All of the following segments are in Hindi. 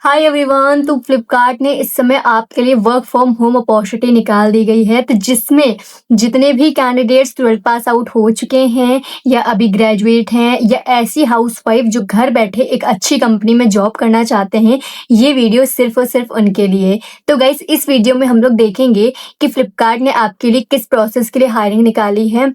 Hi everyone. तो फ्लिपकार्ट ने इस समय आपके लिए वर्क फ्रॉम होम अपॉर्चुनिटी निकाल दी गई है, तो जिसमें जितने भी कैंडिडेट्स 12th पास आउट हो चुके हैं या अभी ग्रेजुएट हैं या ऐसी हाउसवाइफ जो घर बैठे एक अच्छी कंपनी में जॉब करना चाहते हैं, ये वीडियो सिर्फ और सिर्फ उनके लिए। तो गाइस, इस वीडियो में हम लोग देखेंगे कि फ्लिपकार्ट ने आपके लिए किस प्रोसेस के लिए हायरिंग निकाली है,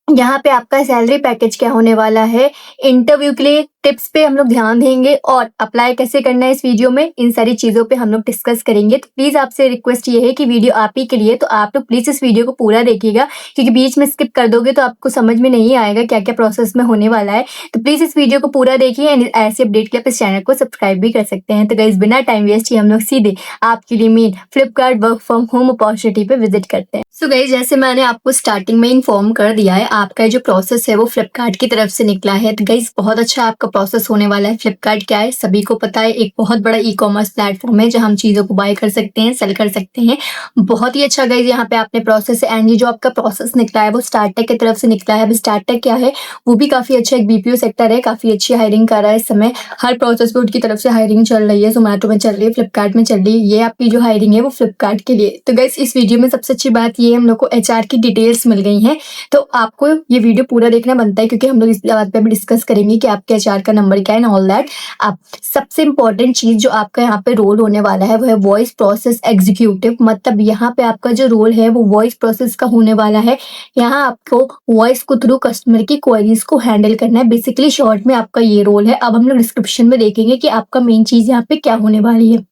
यहाँ पे आपका सैलरी पैकेज क्या होने वाला है, इंटरव्यू के लिए टिप्स पे हम लोग ध्यान देंगे और अप्लाई कैसे करना है इस वीडियो में, इन सारी चीज़ों पे हम लोग डिस्कस करेंगे। तो प्लीज़ आपसे रिक्वेस्ट ये है कि वीडियो आप ही के लिए, तो आप लोग प्लीज़ इस वीडियो को पूरा देखिएगा, क्योंकि बीच में स्किप कर दोगे तो आपको समझ में नहीं आएगा क्या क्या प्रोसेस में होने वाला है। तो प्लीज़ इस वीडियो को पूरा देखिए एंड ऐसे अपडेट के लिए आप इस चैनल को सब्सक्राइब भी कर सकते हैं। तो गाइस, बिना टाइम वेस्ट किए हम लोग सीधे आपके लिए main Flipkart work from home opportunity पे विजिट करते हैं। सो गाइस, जैसे मैंने आपको स्टार्टिंग में इन्फॉर्म कर दिया है, आपका जो प्रोसेस है वो फ्लिपकार्ट की तरफ से निकला है। तो गाइस, बहुत अच्छा आपका प्रोसेस होने वाला है। फ्लिपकार्ट क्या है सभी को पता है, एक बहुत बड़ा ई कॉमर्स प्लेटफॉर्म है जहां हम चीज़ों को बाय कर सकते हैं, सेल कर सकते हैं। बहुत ही अच्छा गाइस यहाँ पे आपने प्रोसेस है। एंड ये जो आपका प्रोसेस निकला है वो स्टार्टटेक की तरफ से निकला है। अब स्टार्टटेक क्या है, वो भी काफ़ी अच्छा एक बीपीओ सेक्टर है, काफ़ी अच्छी हायरिंग कर रहा है इस समय। हर प्रोसेस पे उनकी तरफ से हायरिंग चल रही है, जोमेटो में चल रही है, फ्लिपकार्ट में चल रही है। ये आपकी जो हायरिंग है वो फ्लिपकार्ट के लिए। तो गाइस, इस वीडियो में सबसे अच्छी बात ये है, हम लोग को एचआर की डिटेल्स मिल गई हैं। तो आपको ये वीडियो पूरा देखना बनता है, क्योंकि हम लोग इस बात पे भी डिस्कस करेंगे कि आपके एचआर का नंबर क्या है एंड ऑल दैट। आप सबसे इंपॉर्टेंट चीज जो आपका यहाँ पे रोल होने वाला है वो है वॉइस प्रोसेस एग्जीक्यूटिव। मतलब यहाँ पे आपका जो रोल है वो वॉइस प्रोसेस का होने वाला है। यहाँ आपको वॉइस को थ्रू कस्टमर की क्वेरीज को हैंडल करना है। बेसिकली शॉर्ट में आपका ये रोल है। अब हम लोग डिस्क्रिप्शन में देखेंगे कि आपका मेन चीज यहाँ पे क्या होने वाली है।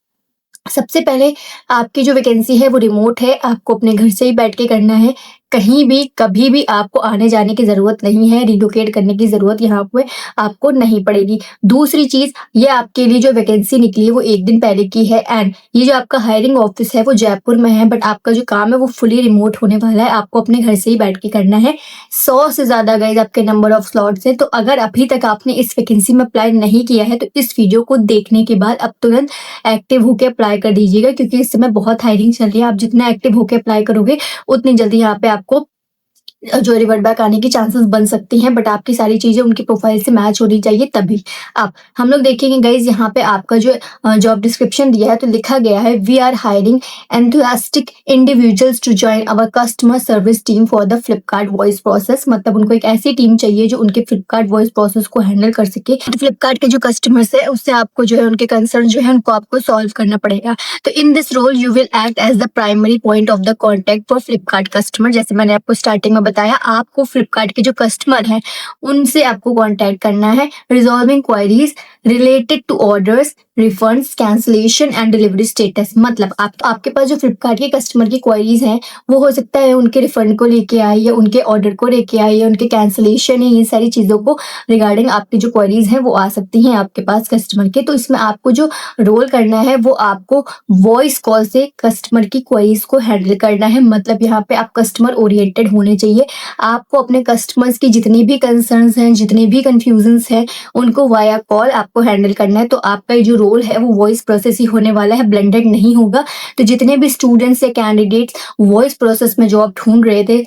सबसे पहले आपकी जो वैकेंसी है वो रिमोट है, आपको अपने घर से ही बैठ के करना है। कहीं भी कभी भी आपको आने जाने की ज़रूरत नहीं है, रिलोकेट करने की ज़रूरत यहाँ पे आपको नहीं पड़ेगी। दूसरी चीज़, ये आपके लिए जो वैकेंसी निकली है वो 1 दिन पहले की है। एंड ये जो आपका हायरिंग ऑफिस है वो जयपुर में है, बट आपका जो काम है वो फुली रिमोट होने वाला है, आपको अपने घर से ही बैठ के करना है। 100 से ज़्यादा गाइज आपके नंबर ऑफ स्लॉट्स हैं। तो अगर अभी तक आपने इस वैकेंसी में अप्लाई नहीं किया है तो इस वीडियो को देखने के बाद अब तुरंत एक्टिव होकर अप्लाई कर दीजिएगा, क्योंकि इस समय बहुत हायरिंग चल रही है। आप जितना एक्टिव होकर अप्लाई करोगे उतनी जल्दी यहाँ पे आपको जो रिवर्ट बैक आने की चांसेस बन सकती हैं, बट आपकी सारी चीज़ें उनकी प्रोफाइल से मैच होनी चाहिए तभी। अब हम लोग देखेंगे गाइज, यहाँ पे आपका जो जॉब डिस्क्रिप्शन दिया है तो लिखा गया है, we are hiring enthusiastic individuals to join our customer service team for the Flipkart voice process. मतलब उनको एक ऐसी टीम चाहिए जो उनके फ्लिपकार्ट वॉइस प्रोसेस को हैंडल कर सके। तो फ्लिपकार्ट के जो कस्टमर्स है उससे आपको जो है उनके कंसर्न जो है उनको आपको सॉल्व करना पड़ेगा। तो in this role you will act as the primary point of the contact for Flipkart customer. जैसे मैंने आपको स्टार्टिंग में बताया, आपको फ्लिपकार्ट के जो कस्टमर हैं उनसे आपको कांटेक्ट करना है, resolving queries related to orders, refunds, cancellation and delivery status. मतलब आपके पास जो फ्लिपकार्ट के कस्टमर की क्वेरीज हैं वो हो सकता है उनके रिफंड को लेके आए या उनके ऑर्डर को लेके आए या उनके कैंसिलेशन है, ये सारी चीज़ों को रिगार्डिंग आपकी जो क्वेरीज हैं वो आ सकती हैं आपके पास कस्टमर के। तो इसमें आपको जो रोल करना है वो आपको वॉइस कॉल से कस्टमर की क्वेरीज को हैंडल करना है। मतलब यहाँ पे आप कस्टमर ओरिएंटेड होने चाहिए। आपको अपने कस्टमर्स की जितनी भी कंसर्न्स हैं, जितने भी कंफ्यूजन्स हैं, उनको वाया कॉल आपको हैंडल करना है। तो आपका जो रोल है वो वॉइस प्रोसेस ही होने वाला है, ब्लेंडेड नहीं होगा। तो जितने भी स्टूडेंट्स या कैंडिडेट्स वॉइस प्रोसेस में जॉब ढूंढ रहे थे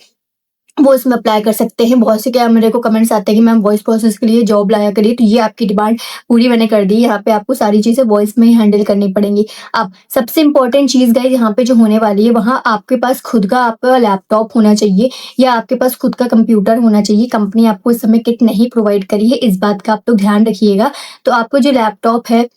वो इसमें अप्लाई कर सकते हैं। बहुत से क्या मेरे को कमेंट्स आते हैं कि मैम वॉइस प्रोसेस के लिए जॉब लाया करिए, तो ये आपकी डिमांड पूरी मैंने कर दी। यहाँ पे आपको सारी चीज़ें वॉइस में ही हैंडल करनी पड़ेंगी। अब सबसे इंपॉर्टेंट चीज़ गाइस यहाँ पे जो होने वाली है, वहाँ आपके पास खुद का आपका लैपटॉप होना चाहिए या आपके पास खुद का कंप्यूटर होना चाहिए। कंपनी आपको इस समय किट नहीं प्रोवाइड करी है, इस बात का आप लोग ध्यान रखिएगा। तो आपको जो लैपटॉप है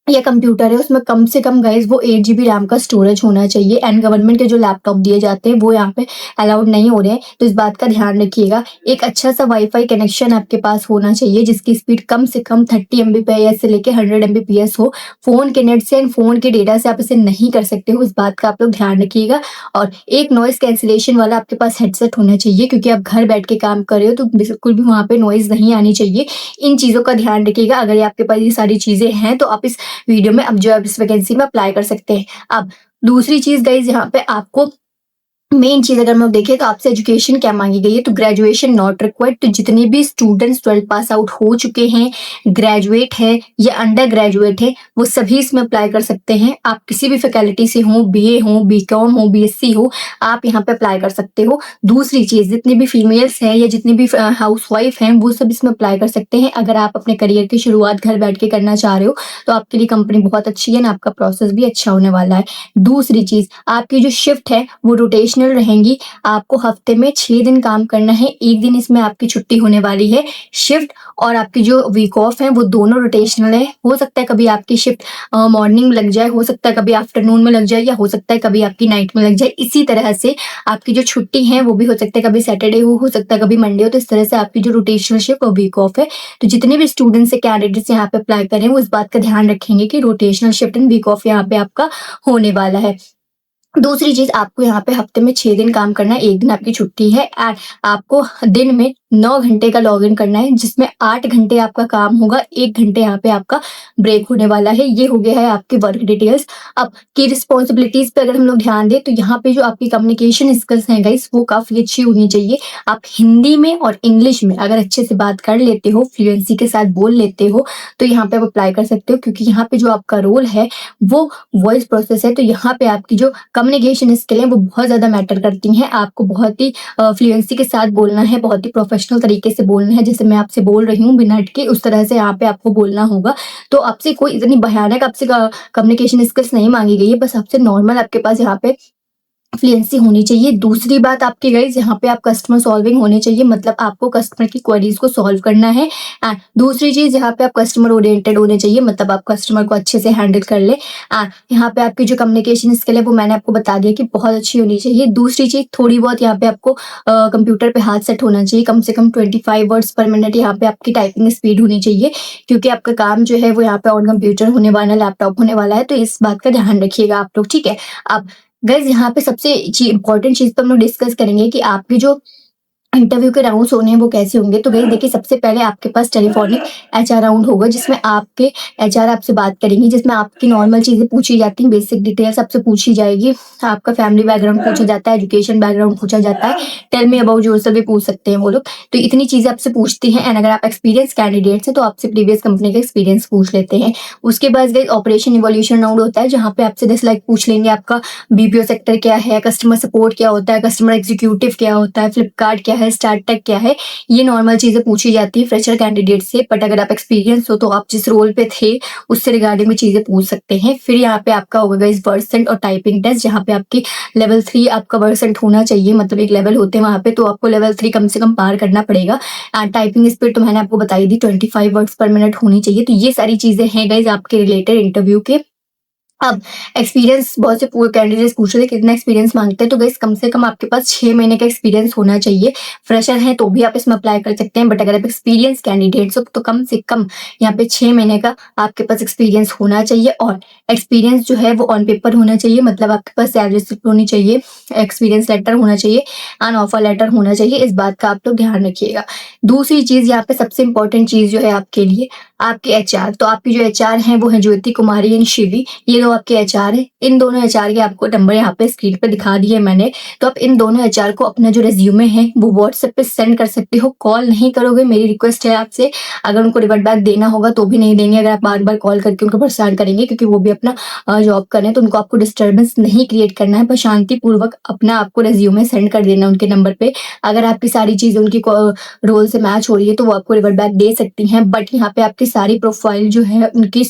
या कंप्यूटर है उसमें कम से कम गाइज वो 8 GB रैम का स्टोरेज होना चाहिए। एंड गवर्नमेंट के जो लैपटॉप दिए जाते हैं वो यहाँ पे अलाउड नहीं हो रहे हैं, तो इस बात का ध्यान रखिएगा। एक अच्छा सा वाईफाई कनेक्शन आपके पास होना चाहिए जिसकी स्पीड कम से कम 30 Mbps से लेके 100 Mbps हो। फोन के नेट से एंड फोन के डेटा से आप इसे नहीं कर सकते हो, इस बात का आप लोग ध्यान रखिएगा। और एक नॉइज कैंसिलेशन वाला आपके पास हेडसेट होना चाहिए, क्योंकि आप घर बैठ के काम कर रहे हो तो बिल्कुल भी वहाँ पे नॉइज नहीं आनी चाहिए। इन चीज़ों का ध्यान रखिएगा। अगर आपके पास ये सारी चीज़ें हैं तो आप इस वीडियो में अब जो आप इस वैकेंसी में अप्लाई कर सकते हैं। अब दूसरी चीज गाइज यहाँ पे आपको मेन चीज़ अगर हम लोग देखें तो आपसे एजुकेशन क्या मांगी गई है, तो ग्रेजुएशन नॉट रिक्वायर्ड। तो जितने भी स्टूडेंट्स 12th पास आउट हो चुके हैं, ग्रेजुएट है या अंडर ग्रेजुएट है, वो सभी इसमें अप्लाई कर सकते हैं। आप किसी भी फैकल्टी से हो, बीए हो, बीकॉम हो, बीएससी हो, आप यहाँ पे अप्लाई कर सकते हो। दूसरी चीज़, जितनी भी फीमेल्स हैं या जितनी भी हाउस वाइफ हैं, वो सब इसमें अप्लाई कर सकते हैं। अगर आप अपने करियर की शुरुआत घर बैठ के करना चाह रहे हो, तो आपके लिए कंपनी बहुत अच्छी है ना, आपका प्रोसेस भी अच्छा होने वाला है। दूसरी चीज़, आपकी जो शिफ्ट है वो रोटेशनल रहेंगी। आपको हफ्ते में 6 दिन काम करना है, 1 दिन इसमें आपकी छुट्टी होने वाली है। शिफ्ट और आपकी जो वीक ऑफ है वो दोनों रोटेशनल है। हो सकता है कभी आपकी शिफ्ट मॉर्निंग में लग जाए, हो सकता है कभी आफ्टरनून में लग जाए, या हो सकता है कभी आपकी नाइट में लग जाए। इसी तरह से आपकी जो छुट्टी है वो भी हो सकता है कभी सैटरडे हो सकता है कभी मंडे हो। तो इस तरह से आपकी जो रोटेशनल शिफ्ट और वीक ऑफ है। तो जितने भी स्टूडेंट्स से कैंडिडेट्स यहाँ पे अप्लाई करें वो इस बात का ध्यान रखेंगे कि rotational shift and week off यहाँ पे आपका होने वाला है। दूसरी चीज़, आपको यहाँ पे हफ्ते में 6 दिन काम करना है, 1 दिन आपकी छुट्टी है एंड आपको दिन में 9 घंटे का लॉगिन करना है, जिसमें 8 घंटे आपका काम होगा, 1 घंटे यहाँ पे आपका ब्रेक होने वाला है। ये हो गया है आपके वर्क डिटेल्स। अब की रिस्पॉन्सिबिलिटीज़ पे अगर हम लोग ध्यान दें तो यहाँ पे जो आपकी कम्युनिकेशन स्किल्स हैं गाइस, वो काफ़ी अच्छी होनी चाहिए। आप हिंदी में और इंग्लिश में अगर अच्छे से बात कर लेते हो, फ्लुएंसी के साथ बोल लेते हो, तो यहाँ पे आप अप्लाई कर सकते हो, क्योंकि यहाँ पे जो आपका रोल है वो वॉइस प्रोसेस है। तो यहाँ पे आपकी जो कम्युनिकेशन स्किल है वो बहुत ज़्यादा मैटर करती हैं। आपको बहुत ही फ्लुएंसी के साथ बोलना है, बहुत ही प्रोफेशनल तरीके से बोलना है। जैसे मैं आपसे बोल रही हूँ बिना अटके, उस तरह से यहाँ पे आपको बोलना होगा। तो आपसे कोई इतनी भयानक आपसे कम्युनिकेशन स्किल्स नहीं मांगी गई है, बस आपसे नॉर्मल आपके पास यहाँ पे फ्लुएंसी होनी चाहिए। दूसरी बात आपकी गाइस, यहाँ पे आप कस्टमर सॉल्विंग होने चाहिए, मतलब आपको कस्टमर की क्वेरीज को सॉल्व करना है। एंड दूसरी चीज़, यहाँ पे आप कस्टमर ओरिएंटेड होने चाहिए, मतलब आप कस्टमर को अच्छे से हैंडल कर ले। एंड यहाँ पे आपकी जो कम्युनिकेशन स्किल है वो मैंने आपको बता दिया कि बहुत अच्छी होनी चाहिए। दूसरी चीज़, थोड़ी बहुत यहाँ पे आपको कंप्यूटर पे हाथ सेट होना चाहिए, कम से कम 25 वर्ड्स पर मिनट यहाँ पे आपकी टाइपिंग स्पीड होनी चाहिए, क्योंकि आपका काम जो है वो यहाँ पे ऑन कंप्यूटर होने वाला, लैपटॉप होने वाला है। तो इस बात का ध्यान रखिएगा आप लोग, ठीक है। अब गाइस, यहाँ पे सबसे इम्पोर्टेंट चीज़ तो हम लोग डिस्कस करेंगे कि आपके जो इंटरव्यू के राउंड्स होने हैं वो कैसे होंगे। तो गाइस देखिए, सबसे पहले आपके पास टेलीफोनिक एचआर राउंड होगा, जिसमें आपके एचआर आपसे बात करेंगी, जिसमें आपकी नॉर्मल चीज़ें पूछी जाती हैं, बेसिक डिटेल्स आपसे पूछी जाएगी। आपका फैमिली बैकग्राउंड पूछा जाता है, एजुकेशन बैकग्राउंड पूछा जाता है, टेल मी अबाउट योरसेल्फ भी पूछ सकते हैं वो लोग। तो इतनी चीज़ें आपसे पूछती हैं। एंड अगर आप एक्सपीरियंस कैंडिडेट्स हैं तो आपसे प्रीवियस कंपनी का एक्सपीरियंस पूछ लेते हैं। उसके बाद गाइस ऑपरेशन इवोल्यूशन राउंड होता है, जहाँ पे आपसे 10 लाख पूछ लेंगे आपका बीपीओ सेक्टर क्या है, कस्टमर सपोर्ट क्या होता है, कस्टमर एग्जीक्यूटिव क्या होता है, फ्लिपकार्ट क्या है, स्टार्टअप क्या है। ये नॉर्मल चीज़ें पूछी जाती है फ्रेशर कैंडिडेट से। बट अगर आप एक्सपीरियंस हो तो आप जिस रोल पे थे उससे रिगार्डिंग में चीज़ें पूछ सकते हैं। फिर यहाँ पे आपका होगा इस वर्सेंट और टाइपिंग टेस्ट, जहाँ पे आपकी लेवल 3 आपका वर्सेंट होना चाहिए, मतलब एक लेवल होते हैं वहाँ पे, तो आपको लेवल 3 कम से कम पार करना पड़ेगा। एंड टाइपिंग स्पीड तो मैंने आपको बताई दी, 25 वर्ड्स पर मिनट होनी चाहिए। तो ये सारी चीज़ें हैं गाइज आपके रिलेटेड इंटरव्यू के। अब एक्सपीरियंस, बहुत से कैंडिडेट्स पूछ रहे थे कितना एक्सपीरियंस मांगते हैं, तो गाइस कम से कम आपके पास 6 महीने का एक्सपीरियंस होना चाहिए। फ्रेशर हैं तो भी आप इसमें अप्लाई कर सकते हैं, बट अगर आप एक्सपीरियंस कैंडिडेट्स हो तो कम से कम यहाँ पे 6 महीने का आपके पास एक्सपीरियंस होना चाहिए। और एक्सपीरियंस जो है वो ऑन पेपर होना चाहिए, मतलब आपके पास सैलरी स्लिप होनी चाहिए, एक्सपीरियंस लेटर होना चाहिए, एंड ऑफर लेटर होना चाहिए। इस बात का आप लोग ध्यान रखिएगा। दूसरी चीज़, यहाँ पे सबसे इंपॉर्टेंट चीज़ जो है आपके लिए, आपके एचआर। तो आपकी जो एचआर हैं वो है ज्योति कुमारी एंड शिवी, ये दो आपके एचआर है। इन दोनों एचआर के आपको नंबर यहाँ पे स्क्रीन पे दिखा दिए मैंने। तो आप इन दोनों एचआर को अपना जो रेज्यूमे है वो व्हाट्सएप पे सेंड कर सकते हो, कॉल नहीं करोगे, मेरी रिक्वेस्ट है आपसे। अगर उनको रिवर्ट बैक देना होगा तो भी नहीं देंगे, अगर आप बार बार कॉल करके उनको परेशान करेंगे, क्योंकि वो भी अपना जॉब कर रहे हैं, तो उनको आपको डिस्टर्बेंस नहीं क्रिएट करना है, पर शांतिपूर्वक अपना आपको रेज्यूमे सेंड कर देना उनके नंबर पे। अगर आपकी सारी चीज़ उनकी रोल से मैच हो रही है तो वो आपको रिवर्ट बैक दे सकती हैं, बट यहाँ पे आपकी सारी प्रोफाइल जो है उनकी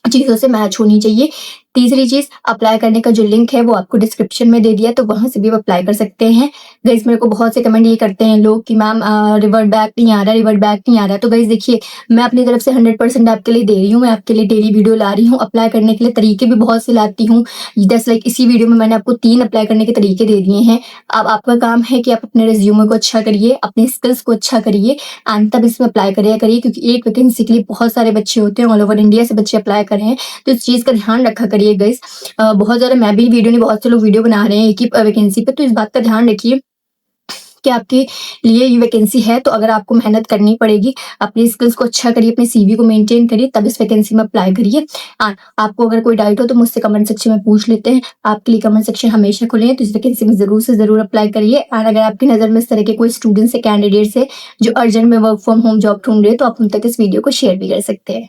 चीज़ों से मैच होनी चाहिए। तीसरी चीज़, अप्लाई करने का जो लिंक है वो आपको डिस्क्रिप्शन में दे दिया, तो वहाँ से भी आप अप्लाई कर सकते हैं। गाइस मेरे को बहुत से कमेंट ये करते हैं लोग कि मैम रिवर्ट बैक नहीं आ रहा, रिवर्ट बैक नहीं आ रहा। तो गाइस देखिए, मैं अपनी तरफ से 100% आपके लिए दे रही हूँ, मैं आपके लिए डेली वीडियो ला रही हूँ। अप्लाई करने के लिए तरीके भी बहुत से लाती हूँ, जैसे लाइक इसी वीडियो में मैंने आपको 3 अप्लाई करने के तरीके दे दिए हैं। अब आपका काम है कि आप अपने रिज्यूमे को अच्छा करिए, अपने स्किल्स को अच्छा करिए, एंड तब इसमें अप्लाई करिए, क्योंकि एक वैकेंसी के लिए बहुत सारे बच्चे होते हैं, ऑल ओवर इंडिया से बच्चे अप्लाई कर रहे हैं। तो इस चीज़ का ध्यान रखा करिए गाइस। बहुत ज़्यादा मैं भी वीडियो नहीं, बहुत से लोग वीडियो बना रहे हैं एक ही वैकेंसी पे, तो इस बात का ध्यान रखिए कि आपके लिए ये वैकेंसी है, तो अगर आपको मेहनत करनी पड़ेगी, अपनी स्किल्स को अच्छा करिए, अपने सीवी को मेंटेन करिए, तब इस वैकेंसी में अप्लाई करिए। एंड आपको अगर कोई डाउट हो तो मुझसे कमेंट सेक्शन में पूछ लेते हैं। आपके लिए कमेंट सेक्शन हमेशा खुले हैं, तो इस वैकेंसी में ज़रूर से ज़रूर अप्लाई करिए। एंड अगर आपकी नज़र में इस तरह के कोई स्टूडेंट्स या कैंडिडेट्स हैं जो अर्जेंट में वर्क फ्रॉम होम जॉब ढूंढ रहे हैं, तो आप उन तक इस वीडियो को शेयर भी कर सकते हैं।